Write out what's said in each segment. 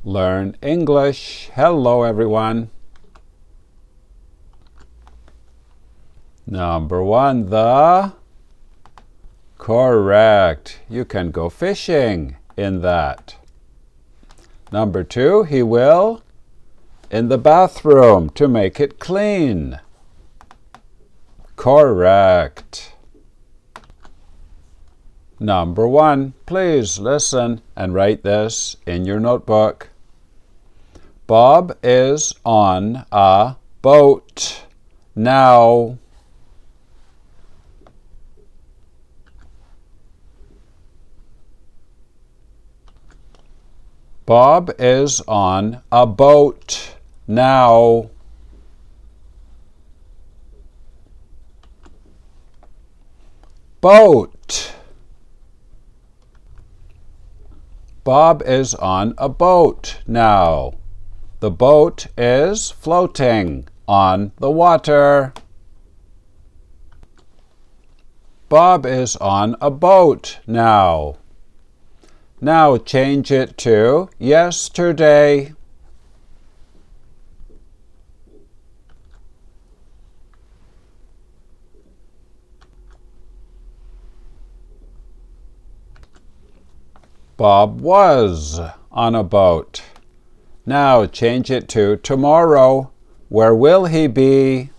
Learn English. Hello, everyone. Number 1, the. Correct. You can go fishing in that. Number 2, he will in the bathroom to make it clean. Correct. Number 1, please listen and write this in your notebook. Bob is on a boat now. Bob is on a boat now. Boat. Bob is on a boat now. The boat is floating on the water. Bob is on a boat now. Now change it to yesterday. Bob was on a boat. Now change it to tomorrow. Where will he be?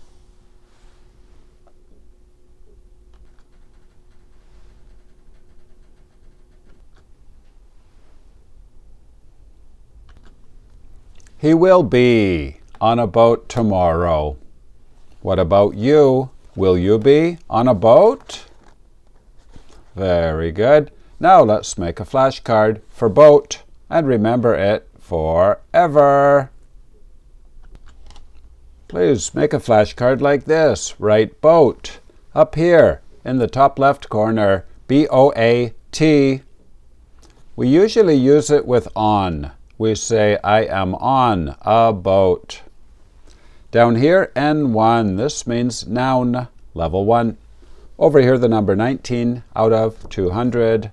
He will be on a boat tomorrow. What about you? Will you be on a boat? Very good. Now let's make a flashcard for boat and remember it forever. Please make a flashcard like this. Write boat up here in the top left corner, B-O-A-T. We usually use it with on. We say, I am on a boat. Down here, N1. This means noun, level 1. Over here, the number 19 out of 200.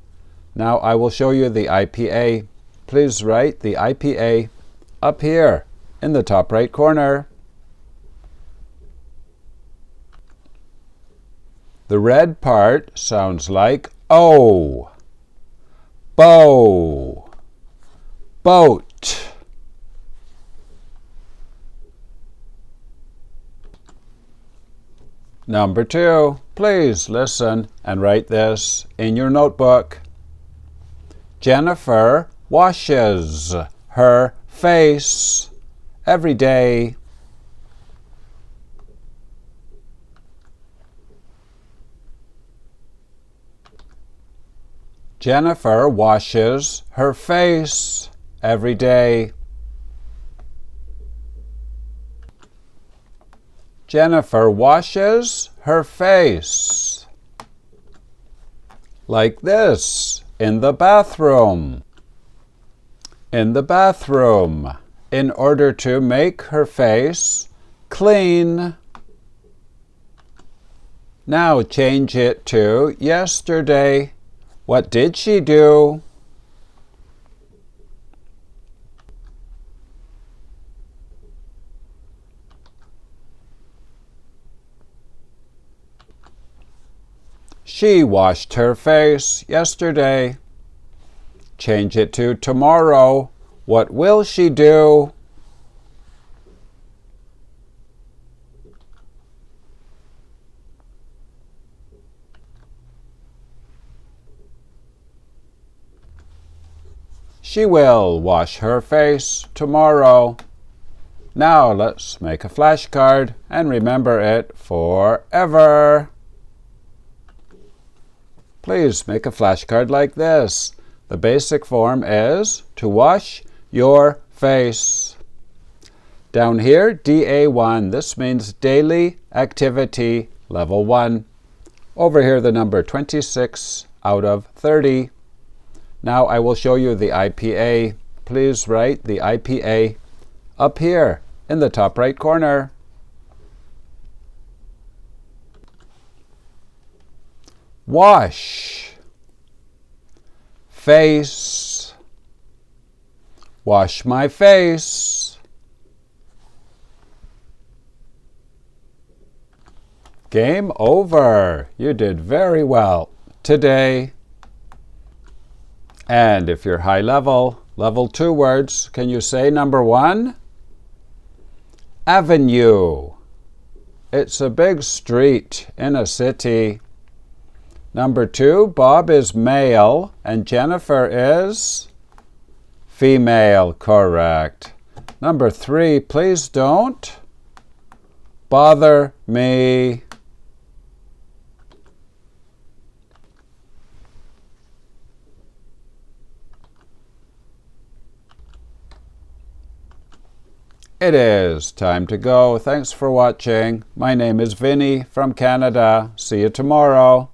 Now I will show you the IPA. Please write the IPA up here in the top right corner. The red part sounds like O. Bow. Boat. Number 2, please listen and write this in your notebook. Jennifer washes her face every day. Jennifer washes her face every day. Jennifer washes her face like this in the bathroom. In the bathroom, in order to make her face clean. Now change it to yesterday. What did she do? She washed her face yesterday. Change it to tomorrow. What will she do? She will wash her face tomorrow. Now let's make a flashcard and remember it forever. Please make a flashcard like this. The basic form is to wash your face. Down here, DA1, this means daily activity level 1. Over here, the number 26 out of 30. Now I will show you the IPA. Please write the IPA up here in the top right corner. Wash. Face. Wash my face. Game over. You did very well today. And if you're high level, level 2 words, can you say number 1? Avenue. It's a big street in a city. Number 2, Bob is male and Jennifer is female. Correct. Number 3, please don't bother me. It is time to go. Thanks for watching. My name is Vinny from Canada. See you tomorrow.